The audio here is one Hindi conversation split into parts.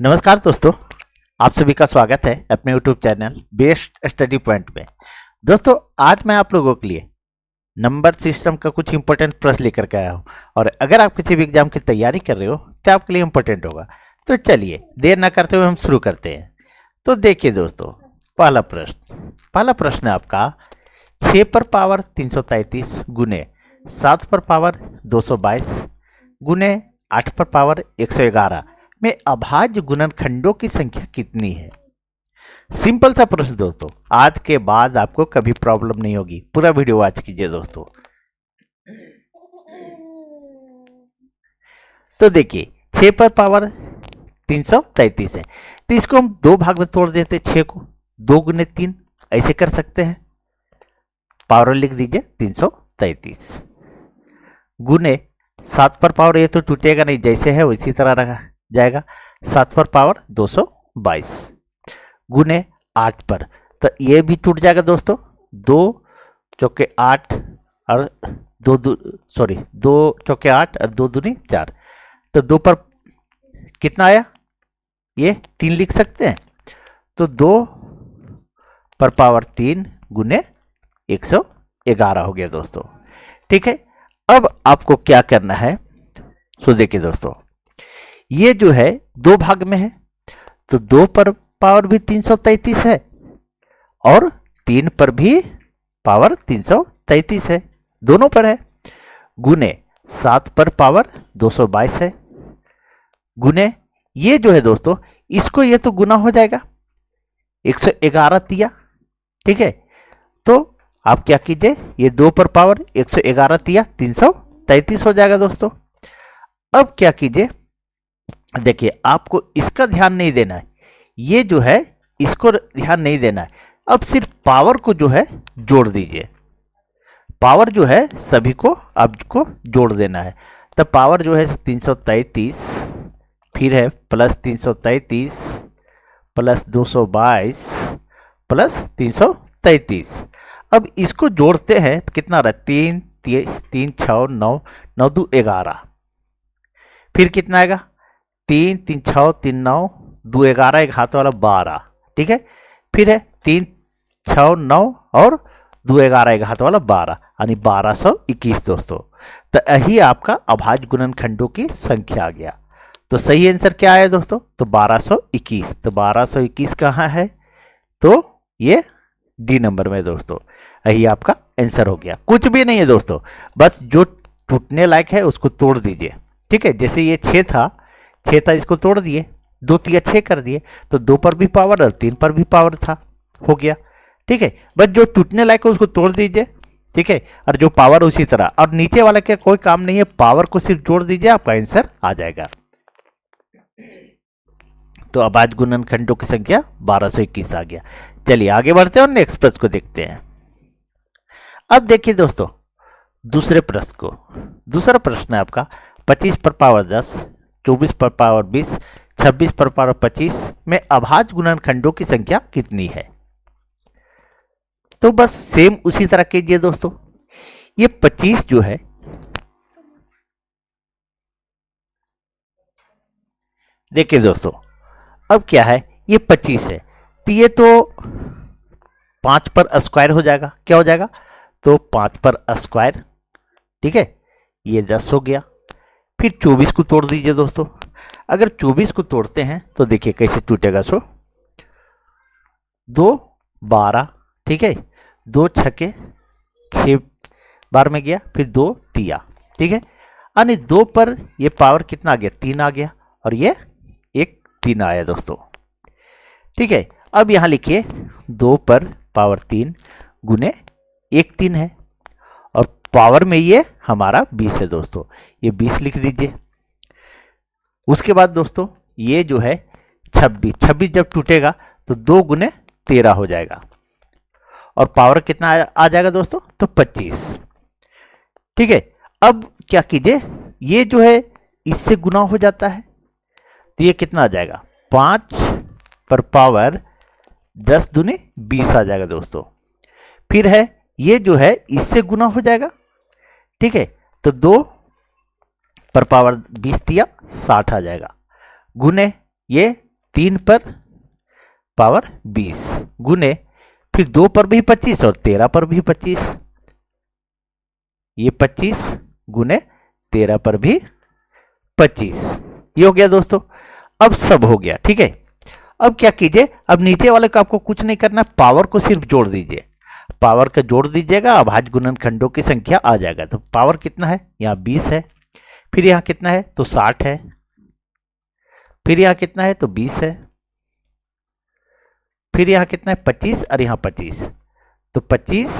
नमस्कार दोस्तों, आप सभी का स्वागत है अपने YouTube channel best study point में। दोस्तों, आज मैं आप लोगों के लिए नंबर सिस्टम का कुछ इंपॉर्टेंट प्रश्न लेकर के आया हूं और अगर आप किसी भी एग्जाम की तैयारी कर रहे हो तो आपके लिए इंपॉर्टेंट होगा। तो चलिए देर ना करते हुए हम शुरू करते हैं। तो देखिए दोस्तों, पहला प्रश्न है आपका 6 पर पावर 333 गुने 7 पर पावर 222 गुने 8 पर पावर 111 में अभाज्य गुणनखंडों की संख्या कितनी है। सिंपल सा प्रश्न दोस्तों, आज के बाद आपको कभी प्रॉब्लम नहीं होगी। पूरा वीडियो वॉच कीजिए दोस्तों। तो देखिए 6 पर पावर 333 है, तो इसको हम दो भाग में तोड़ देते। 6 को 2 गुने 3 ऐसे कर सकते हैं, पावर लिख दीजिए 333 गुने 7 पर पावर, ये तो टूटेगा नहीं, जैसे है उसी तरह रखा जाएगा। 7 पर पावर 222 गुने 8 पर, तो ये भी टूट जाएगा दोस्तों। 2 चौके 8 और 2 चौके 8 और 2 दूनी 4, तो 2 पर कितना आया, ये 3 लिख सकते हैं। तो 2 पर पावर 3 गुने 111 हो गया दोस्तों। ठीक है, अब आपको क्या करना है, सो देखिए दोस्तों, ये जो है दो भाग में है, तो 2 पर पावर भी 333 है और 3 पर भी पावर 333 है, दोनों पर है। गुने 7 पर पावर 222 है, गुने ये जो है दोस्तों, इसको ये तो गुना हो जाएगा 111 तिया। ठीक है, तो आप क्या कीजिए, ये 2 पर पावर 111 तिया 333 हो जाएगा दोस्तों। अब क्या कीजिए, देखिए आपको इसका ध्यान नहीं देना है, ये जो है इसको ध्यान नहीं देना है। अब सिर्फ पावर को जो है जोड़ दीजिए। पावर जो है सभी को आपको जोड़ देना है। तो पावर जो है 333, फिर है प्लस 333 प्लस 222 प्लस 333। अब इसको जोड़ते हैं तो कितना रहा, 3 3 6 9 9 2 11, फिर कितना आएगा 3 3 6 3 9 2 11, एक हाथ वाला 12। ठीक है, फिर है 3 6 9 और 2 11, एक हाथ वाला 12, यानी 1221 दोस्तों। तो यही आपका अभाज्य गुणनखंडों की संख्या आ गया। तो सही आंसर क्या आया दोस्तों, तो 1221। तो 1221 कहाँ है, तो ये डी नंबर में दोस्तों, यही आपका आंसर हो गया। कुछ भी नहीं है दोस्तों, बस जो टूटने लायक है उसको तोड़ दीजिए। ठीक है, जैसे ये 6 था, इसको तोड़ दिए, 2 तिया 6 कर दिए, तो 2 पर भी पावर और 3 पर भी पावर था, हो गया। ठीक है, बस जो टूटने लायक है उसको तोड़ दीजिए। ठीक है, और जो पावर उसी तरह, और नीचे वाला क्या कोई काम नहीं है, पावर को सिर्फ जोड़ दीजिए, आपका आंसर आ जाएगा। तो अभाज्य गुणनखंडों की संख्या 1221 आ गया। चलिए आगे बढ़ते हैं और नेक्स्ट प्रश्न को देखते हैं। अब देखिए दोस्तों, दूसरे प्रश्न को, दूसरा प्रश्न है आपका 25 पर पावर 10, 24 पर पावर 20, 26 पर पावर 25 में अभाज्य गुणनखंडों की संख्या कितनी है। तो बस सेम उसी तरह कीजिए दोस्तों। ये 25 जो है, देखिए दोस्तों, अब क्या है, ये 25 है, तो ये तो 5 पर स्क्वायर हो जाएगा। क्या हो जाएगा, तो 5 पर स्क्वायर। ठीक है, ये 10 हो गया। फिर 24 को तोड़ दीजिए दोस्तों। अगर 24 को तोड़ते हैं तो देखिए कैसे टूटेगा। 2 12, ठीक है, 2 छक्के 6 बार में गया, फिर 2 तिया। ठीक है, यानी 2 पर ये पावर कितना आ गया, 3 आ गया, और ये एक 3 आया दोस्तों। ठीक है, अब यहां लिखिए 2 पर पावर 3 गुने 1 3 है, और पावर में ये हमारा 20 है दोस्तों, ये 20 लिख दीजिए। उसके बाद दोस्तों ये जो है 26 जब टूटेगा तो 2 गुने 13 हो जाएगा, और पावर कितना आ जाएगा दोस्तों, तो 25। ठीक है, अब क्या कीजिए, ये जो है इससे गुना हो जाता है, तो ये कितना आ जाएगा, 5 पर पावर 10 दूनी 20 आ जाएगा दोस्तों। फिर है ये जो है इससे गुना हो जाएगा। ठीक है, तो 2 पर पावर 20 दिया 60 आ जाएगा, गुने ये 3 पर पावर 20 गुने फिर 2 पर भी 25 और 13 पर भी 25, ये 25 गुने 13 पर भी 25, ये हो गया दोस्तों। अब सब हो गया, ठीक है। अब क्या कीजिए, अब नीचे वाले को आपको कुछ नहीं करना, पावर को सिर्फ जोड़ दीजिए, पावर का जोड़ दीजिएगा, अभाज्य गुणनखंडों की संख्या आ जाएगा। तो पावर कितना है, यहाँ 20 है, फिर यहाँ कितना है तो 60 है, फिर यहाँ कितना है तो 20 है, फिर यहाँ कितना है 25 और यहाँ 25, तो 25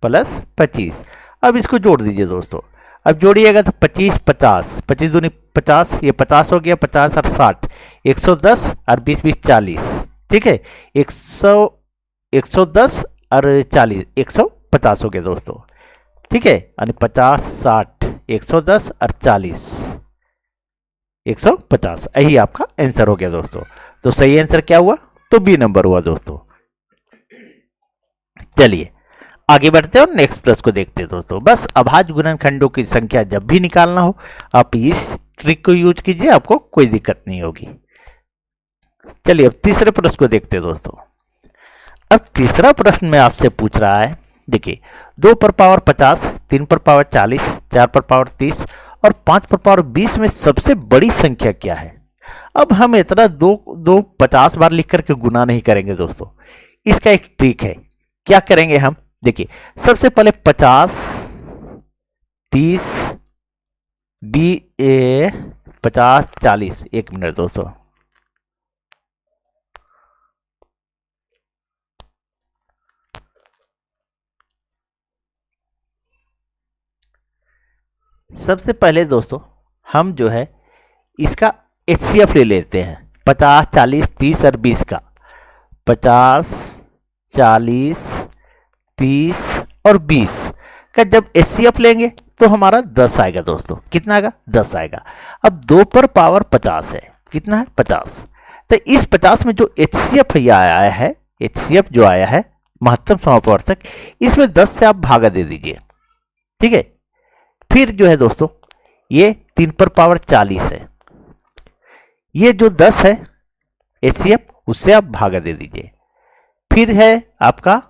प्लस 25। अब इसको जोड़ दीजिए दोस्तों, अब जोड़िएगा तो 25 50, 25 दूनी 50, ये 50 हो गया, 50 और 60 110 और 20 20 40, ठीक है। 110 और 40 150 हो गया दोस्तों, ठीक है। यानी 50 60 110 और 40 150, यही आपका आंसर हो गया दोस्तों। तो सही आंसर क्या हुआ, तो बी नंबर हुआ दोस्तों। चलिए आगे बढ़ते हैं और नेक्स्ट प्रश्न को देखते हैं दोस्तों। बस अभाज्य गुणनखंडों की संख्या जब भी निकालना हो आप इस ट्रिक को यूज कीजिए, आपको कोई दिक्कत नहीं होगी। चलिए अब तीसरे प्रश्न को देखते हैं दोस्तों। अब तीसरा प्रश्न में आपसे पूछ रहा है, देखिए 2 पर पावर 50, 3 पर पावर 40, 4 पर पावर 30 और 5 पर पावर 20 में सबसे बड़ी संख्या क्या है। अब हम इतना 2 50 बार लिख करके गुना नहीं करेंगे दोस्तों, इसका एक ट्रिक है। क्या करेंगे हम, देखिए सबसे पहले 50 30 50 40, एक मिनट दोस्तों, सबसे पहले दोस्तों हम जो है इसका एचसीएफ ले लेते हैं 50 40 30 और 20 का। 50 40 30 और 20 का जब एचसीएफ लेंगे तो हमारा 10 आएगा दोस्तों। कितना आएगा, 10 आएगा। अब 2 पर पावर 50 है, कितना है 50, तो इस 50 में जो एचसीएफ आया है, एचसीएफ जो आया है महत्तम समापवर्तक, इसमें 10 से आप भागा दे दीजिए, ठीक है। फिर जो है दोस्तों ये 3 पर पावर 40 है, ये जो 10 है एचसीएफ उससे आप भागा दे दीजिए। फिर है आपका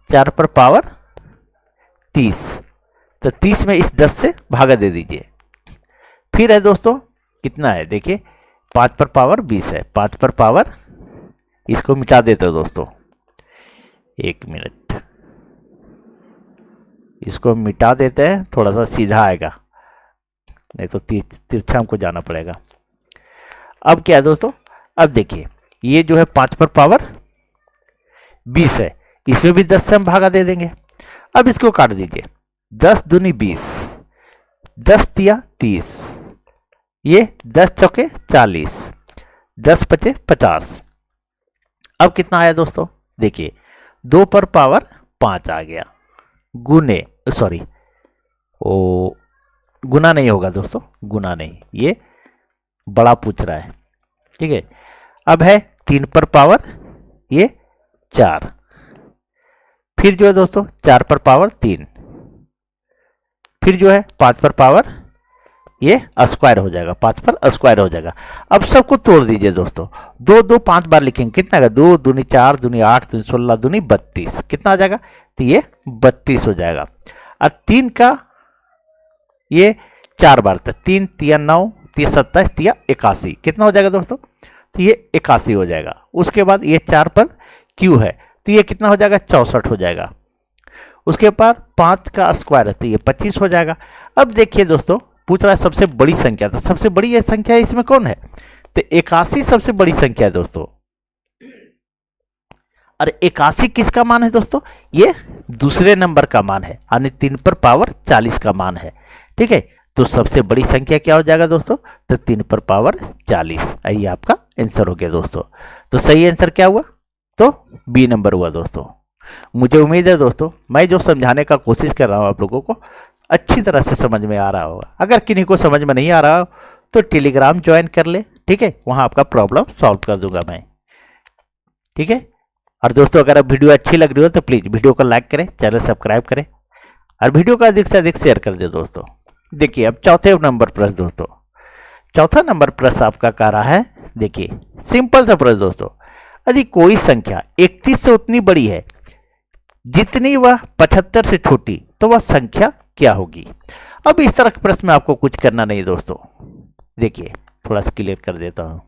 4 पर पावर 30, तो 30 में इस 10 से भागा दे दीजिए। फिर है दोस्तों कितना है, देखिए 5 पर पावर 20 है, 5 पर पावर, इसको मिटा देते हो दोस्तों, एक मिनट, इसको मिटा देते हैं, थोड़ा सा सीधा आएगा, नहीं तो तिरछा हमको जाना पड़ेगा। अब क्या है दोस्तों, अब देखिए ये जो है 5 पर पावर 20 है, इसमें भी 10 से हम भागा दे देंगे। अब इसको काट दीजिए, 10 दूनी 20, 10 तिया 30, ये 10 चौके 40, 10 पचे 50। अब कितना आया दोस्तों, देखिए 2 पर पावर 5 आ गया, गुने सॉरी गुना नहीं होगा दोस्तों, गुना नहीं, ये बड़ा पूछ रहा है, ठीक है। अब है 3 पर पावर ये 4, फिर जो है दोस्तों 4 पर पावर 3, फिर जो है 5 पर पावर ये स्क्वायर हो जाएगा, 5 पर स्क्वायर हो जाएगा। अब सबको तोड़ दीजिए दोस्तों, 2 2 5 बार लिखेंगे, कितना आएगा, 2 दूनी 4 दूनी 8 दूनी 16 दूनी 32, कितना आ जाएगा, तो ये 32 हो जाएगा। और 3 का ये 4 बार था, 3 तिया 9 तिया 27 तिया 81, कितना हो जाएगा दोस्तों, तो ये 81 हो जाएगा। उसके बाद ये 4 पर क्यू है, तो ये कितना हो जाएगा, 64 हो जाएगा। उसके बाद 5 का स्क्वायर है तो ये 25 हो जाएगा। अब देखिए दोस्तों पूछ रहा है सबसे बड़ी संख्या, तो सबसे बड़ी ये संख्या इसमें कौन है, तो 81 सबसे बड़ी संख्या है दोस्तों। और 81 किसका मान है दोस्तों, ये दूसरे नंबर का मान है, यानी 3 पर पावर 40 का मान है, ठीक है। तो सबसे बड़ी संख्या क्या हो जाएगा दोस्तों, तो 3 पर पावर 40, यही आपका आंसर हो गया दोस्तों। तो सही आंसर क्या हुआ, तो बी नंबर हुआ दोस्तों। मुझे उम्मीद है दोस्तों मैं जो समझाने का कोशिश कर रहा हूं आप लोगों को अच्छी तरह से समझ में आ रहा होगा। अगर किन्हीं को समझ में नहीं आ रहा हो तो टेलीग्राम ज्वाइन कर ले, ठीक है, वहां आपका प्रॉब्लम सॉल्व कर दूंगा मैं, ठीक है। और दोस्तों अगर आप वीडियो अच्छी लग रही हो तो प्लीज वीडियो को लाइक करें, चैनल सब्सक्राइब करें और वीडियो को अधिक से अधिक शेयर कर दे दोस्तों। देखिए अब चौथे नंबर प्रश्न दोस्तों, चौथा नंबर प्रश्न आपका कह रहा है, देखिए सिंपल सा प्रश्न दोस्तों, यदि कोई संख्या 31 से उतनी बड़ी है जितनी वह 75 से छोटी, तो वह संख्या क्या होगी। अब इस तरह के प्रश्न में आपको कुछ करना नहीं दोस्तों। देखिए थोड़ा सा क्लियर कर देता हूं।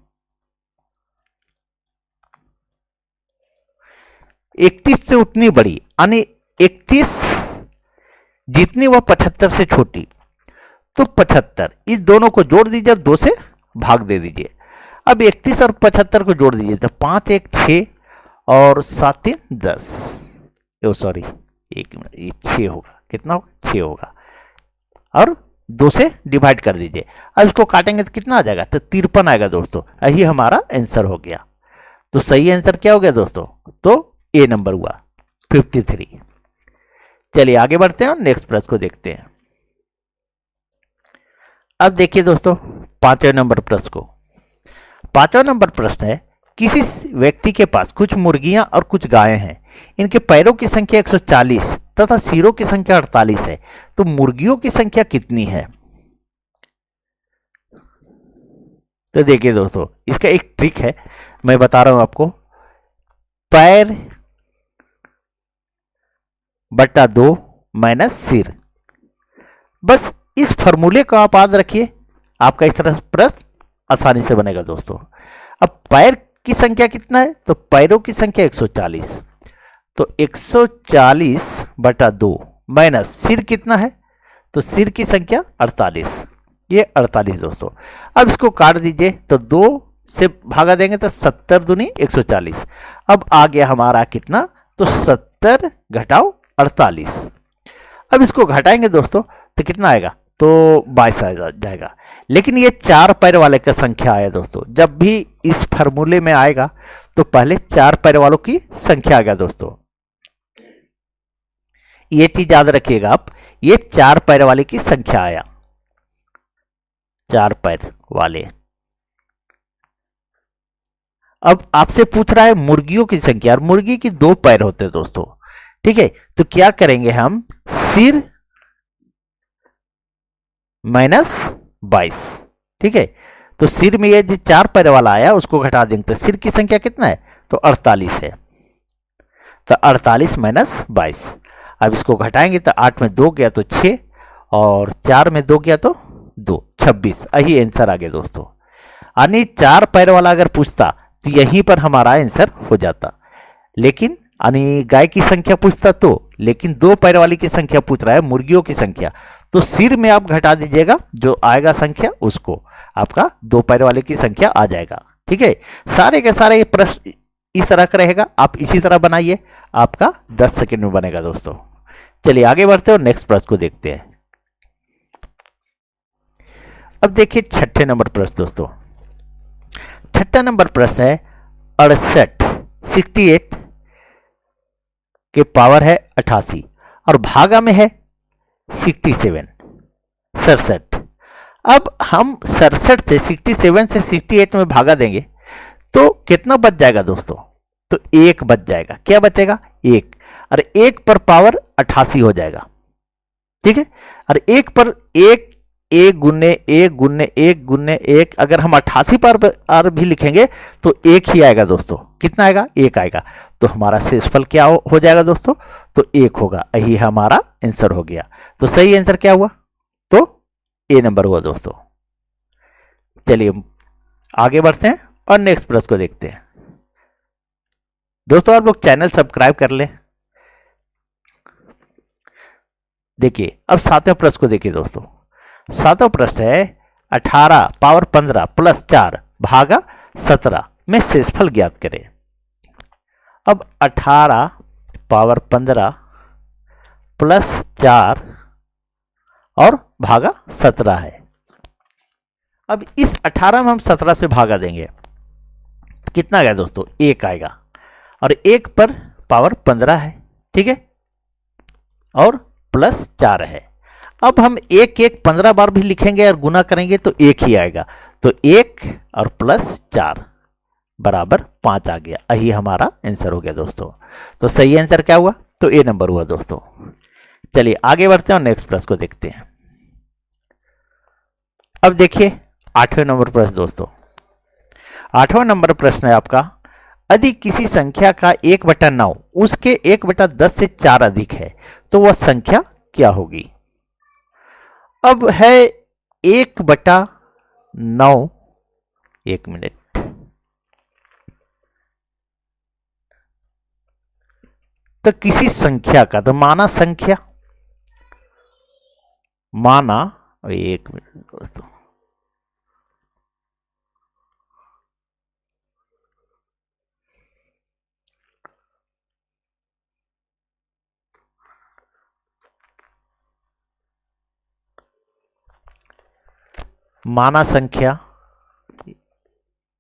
31 से उतनी बड़ी यानी 31 जितनी वह 75 से छोटी, तो 75 इस दोनों को जोड़ दीजिए और 2 से भाग दे दीजिए। अब 31 और 75 को जोड़ दीजिए तो 5 1 6 और 7 3 10। ओ सॉरी, एक मिनट, ये 6 होगा। कितना होगा? 6 होगा। और 2 से डिवाइड कर दीजिए। अब इसको काटेंगे तो कितना आ जाएगा? तो 53 आएगा दोस्तों। यही हमारा आंसर हो गया। तो सही आंसर क्या हो गया दोस्तों? तो ए नंबर हुआ 53। चलिए आगे बढ़ते हैं और नेक्स्ट प्रश्न को देखते हैं। अब देखिए दोस्तों 5वें नंबर प्रश्न को। 5वां नंबर प्रश्न है, किसी व्यक्ति के पास कुछ मुर्गियां और कुछ गायें हैं। इनके पैरों की संख्या 140 तथा सिरों की संख्या 48 है। तो मुर्गियों की संख्या कितनी है? तो देखिए दोस्तों, इसका एक ट्रिक है, मैं बता रहा हूं आपको। पैर बटा 2 माइनस सिर, बस इस फॉर्मूले को आप याद रखिए, आपका इस तरह प्रश्न आसानी से बनेगा दोस्तों। अब पैर की संख्या कितना है? तो पैरों की संख्या 140, तो 140 बटा 2 माइनस सिर कितना है? तो सिर की संख्या 48, ये 48 दोस्तों। अब इसको काट दीजिए तो 2 से भागा देंगे तो 70 दूनी 140। अब आ गया हमारा कितना? तो 70 घटाओ 48। अब इसको घटाएंगे दोस्तों तो कितना आएगा? तो 22 आ जाएगा। लेकिन ये 4 पैर वाले का संख्या आया दोस्तों। जब भी इस फॉर्मूले में आएगा तो पहले 4 पैर वालों की संख्या आ गया दोस्तों। ये चीज याद रखिएगा आप, ये 4 पैर वाले की संख्या आया, 4 पैर वाले। अब आपसे पूछ रहा है मुर्गियों की संख्या, और मुर्गी की 2 पैर होते हैं दोस्तों। ठीक है, तो क्या करेंगे हम? सिर माइनस 22। ठीक है, तो सिर में ये जो 4 पैर वाला आया उसको घटा देंगे तो सिर की संख्या कितना है? तो 48 है। तो 48 माइनस 22। अब इसको घटाएंगे तो 8 में 2 गया तो 6 और 4 में 2 गया तो 2, 26। यही आंसर आ गया दोस्तों। यानी 4 पैर वाला अगर पूछता तो यहीं पर हमारा आंसर हो जाता। लेकिन यानी गाय की संख्या पूछता तो, लेकिन 2 पैर वाली की संख्या पूछ रहा है, मुर्गियों की संख्या, तो सिर में आप घटा दीजिएगा, जो आएगा संख्या उसको आपका 2 पैर वाले की संख्या आ जाएगा। ठीक है, सारे के सारे प्रश्न इस तरह का रहेगा, आप इसी तरह बनाइए, आपका 10 सेकंड में बनेगा दोस्तों। चलिए आगे बढ़ते हैं और नेक्स्ट प्रश्न को देखते हैं। अब देखिए 6ठे नंबर प्रश्न दोस्तों। 6ठा नंबर प्रश्न है 68 के पावर है 88 और भागा में है 67 67। अब हम 67 से 67 से 68 में भागा देंगे तो कितना बच जाएगा दोस्तों? तो 1 बच जाएगा। क्या बचेगा? 1, और 1 पर पावर 88 हो जाएगा। ठीक है, और 1 पर 1 1 गुने 1 गुने 1 गुने 1, अगर हम 88 पर भी लिखेंगे तो 1 ही आएगा दोस्तों। कितना आएगा? 1 आएगा। तो हमारा शेषफल क्या हो जाएगा दोस्तों? तो 1 होगा। यही हमारा आंसर हो गया। तो सही आंसर क्या हुआ? तो ए नंबर हुआ दोस्तों। चलिए आगे बढ़ते हैं और नेक्स्ट प्रश्न को देखते हैं। दोस्तों आप लोग चैनल सब्सक्राइब कर लें। देखिए अब 7वें प्रश्न को देखिए दोस्तों। 7वां प्रश्न है 18 पावर 15 प्लस 4 भागा 17 में शेषफल ज्ञात करें। अब 18 पावर 15 प्लस 4 और भागा 17 है। अब इस 18 में हम 17 से भागा देंगे, कितना आएगा दोस्तों? 1 आएगा, और 1 पर पावर 15 है। ठीक है, और प्लस 4 है। अब हम 1 1 15 बार भी लिखेंगे और गुना करेंगे तो 1 ही आएगा। तो 1 और प्लस 4 बराबर 5 आ गया। यही हमारा आंसर हो गया दोस्तों। तो सही आंसर क्या हुआ? तो ए नंबर हुआ दोस्तों। चलिए आगे बढ़ते हैं और नेक्स्ट प्रश्न को देखते हैं। अब देखिए 8वें नंबर प्रश्न दोस्तों। 8वां नंबर प्रश्न है आपका, यदि किसी संख्या का 1/9 उसके 1/10 से 4 अधिक है तो वह संख्या क्या होगी। अब है 1/9, 1 मिनट, तो किसी संख्या का, तो माना संख्या, माना, 1 मिनट दोस्तों, माना संख्या,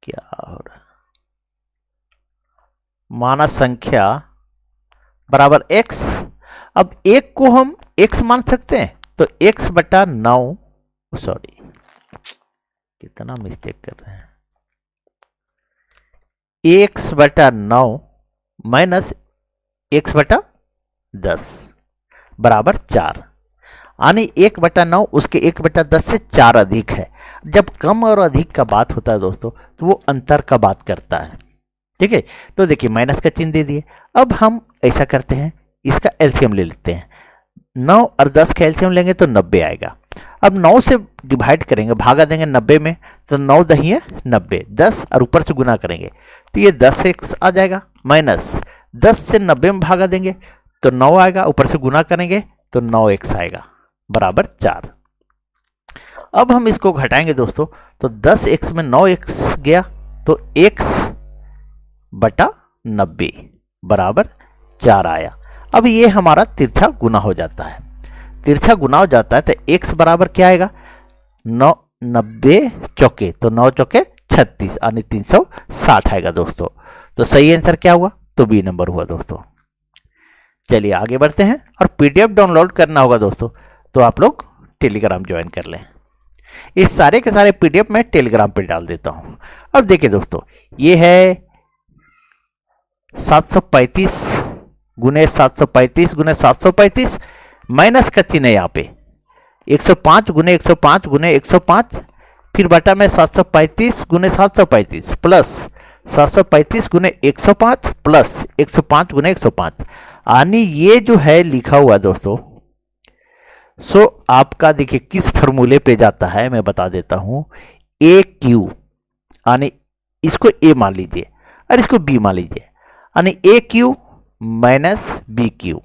क्या हो रहा है, माना संख्या बराबर x। अब 1 को हम x मान सकते हैं, तो x/9, सॉरी कितना मिस्टेक कर रहे हैं, x/9 माइनस x/10 बराबर 4, यानी 1/9 उसके 1/10 से 4 अधिक है। जब कम और अधिक का बात होता है दोस्तों, तो वो अंतर का बात करता है। ठीक है, तो देखिए माइनस का चिन्ह दे दिए। अब हम ऐसा करते हैं, इसका एलसीएम ले लेते हैं। 9 और 10 का एलसीएम लेंगे तो 90 आएगा। अब 9 से डिवाइड करेंगे, भागा देंगे 90 में, तो 9 दहिए 90, 10 और ऊपर से गुना करेंगे तो ये 10x आ जाएगा, माइनस 10 से 90 में भागा देंगे तो 9 आएगा, ऊपर से गुना करेंगे तो 9x आएगा, बराबर 4। अब हम इसको घटाएंगे दोस्तों, तो 10x में 9x गया तो x/90 बराबर 4 आया। अब ये हमारा तिरछा गुना हो जाता है, तिरछा गुना हो जाता है तो x बराबर क्या आएगा, 90 चौके, तो 9 चौके 36 यानी 360 आएगा दोस्तों। तो सही आंसर क्या हुआ, तो बी नंबर हुआ दोस्तों। चलिए आगे बढ़ते हैं, और पीडीएफ डाउनलोड करना होगा दोस्तों, तो आप लोग टेलीग्राम ज्वाइन कर लें। इस सारे के सारे पीडीएफ मैं टेलीग्राम पे डाल देता हूं। अब देखिए दोस्तों, ये है 735 गुने 735 गुने 735, माइनस का चिन्ह है यहाँ पे, 105 गुने 105 गुने 105, फिर बटा में 735 गुने 735 प्लस 735 गुने 105 प्लस 105 गुने 105, यानी ये जो है लिखा हुआ दोस्तों, सो आपका देखिए किस फॉर्मूले पे जाता है, मैं बता देता हूं। ए क्यू, यानी इसको ए मान लीजिए और इसको बी मान लीजिए, यानी ए क्यू माइनस बी क्यू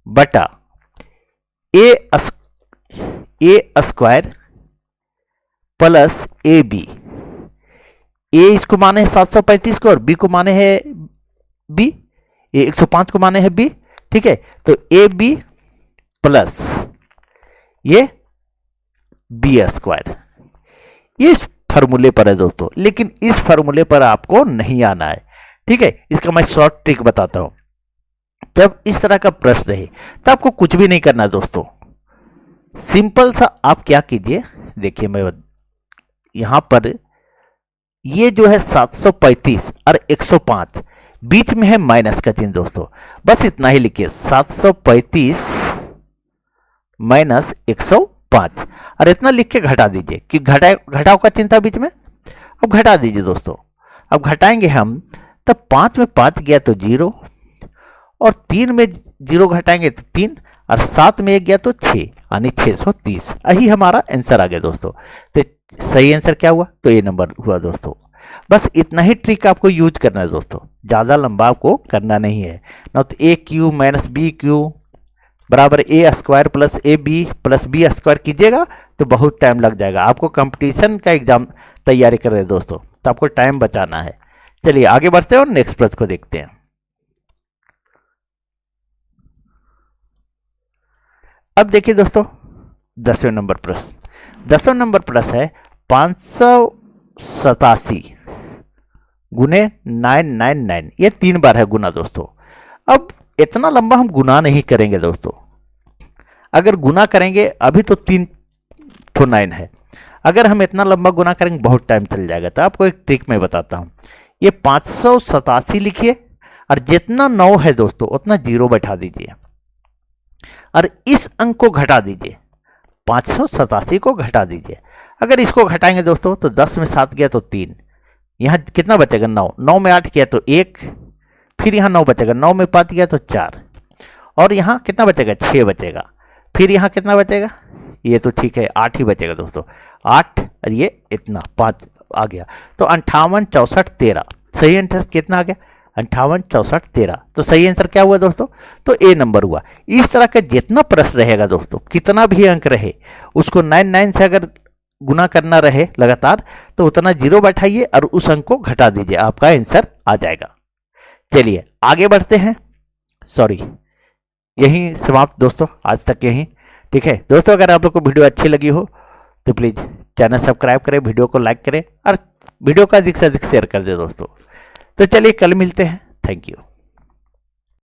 बटा ए स्क्वायर प्लस ए बी। ए इसको माने है 735 को और बी को माने है बी, ये 105 को माने है बी। ठीक है, तो ए बी प्लस ये बी स्क्वायर, इस फॉर्मूले पर है दोस्तों, लेकिन इस फॉर्मूले पर आपको नहीं आना है। ठीक है, इसका मैं शॉर्ट ट्रिक बताता हूं। जब इस तरह का प्रश्न रहे तो आपको कुछ भी नहीं करना दोस्तों, सिंपल सा आप क्या कीजिए, देखिए मैं यहां पर ये जो है 735 और 105 बीच में है माइनस का चिन्ह दोस्तों, बस इतना ही लिखिए, 735 माइनस 105, और इतना लिख के घटा दीजिए कि घटाव का चिन्ह था बीच में। अब घटा दीजिए दोस्तों, अब घटाएंगे हम, तब 5 में 5 गया तो 0, और 3 में 0 घटाएंगे तो 3, और 7 में 1 गया तो 6, यानी 630। यही हमारा आंसर आ गया दोस्तों। तो सही आंसर क्या हुआ, तो ये नंबर हुआ दोस्तों। बस इतना ही ट्रिक आपको यूज करना है दोस्तों, ज़्यादा लंबा आपको करना नहीं है ना। तो A cube minus B cube बराबर A square plus A B plus B square कीजिएगा तो बहुत टाइम लग जाएगा। आपको कंपटीशन का एग्जाम तैयारी कर रहे हैं दोस्तों, तो आपको टाइम बचाना है। चलिए आगे बढ़ते हैं और नेक्स्ट प्रश्न को देखते हैं। अब देखिए दोस्तों 10वें नंबर प्रश्न। 10वां नंबर प्रश्न है 587 गुने 999, ये 3 बार है गुना दोस्तों। अब इतना लंबा हम गुना नहीं करेंगे दोस्तों, अगर गुना करेंगे अभी तो 3 तो 9 है, अगर हम इतना लंबा गुना करेंगे बहुत टाइम चल जाएगा। तो आपको एक ट्रिक मैं बताता हूं, ये 587 लिखिए और जितना 9 है दोस्तों उतना 0 बैठा दीजिए और इस अंक को घटा दीजिए, 587 को घटा दीजिए। अगर इसको घटाएंगे दोस्तों तो 10 में 7 गया तो 3, यहाँ कितना बचेगा 9, 9 में 8 गया तो 1, फिर यहाँ 9 बचेगा, 9 में 5 गया तो 4, और यहाँ कितना बचेगा 6 बचेगा, फिर यहाँ कितना बचेगा, ये तो ठीक है 8 ही बचेगा दोस्तों, 8 और ये इतना 5 आ गया, तो 58 64 13। सही आंसर कितना आ गया 58 64 13। तो सही आंसर क्या हुआ दोस्तों, तो ए नंबर हुआ। इस तरह का जितना प्रश्न रहेगा दोस्तों, कितना भी अंक रहे, उसको 9 से अगर गुना करना रहे लगातार तो उतना जीरो बैठाइए और उस अंक को घटा दीजिए, आपका आंसर आ जाएगा। चलिए आगे बढ़ते हैं। सॉरी, यहीं समाप्त दोस्तों, आज तक यहीं। ठीक है दोस्तों, अगर आप लोग को वीडियो अच्छी लगी हो तो प्लीज़ चैनल सब्सक्राइब करें, वीडियो को लाइक करें और वीडियो को अधिक से अधिक शेयर कर दें दोस्तों। तो चलिए कल मिलते हैं। Thank you.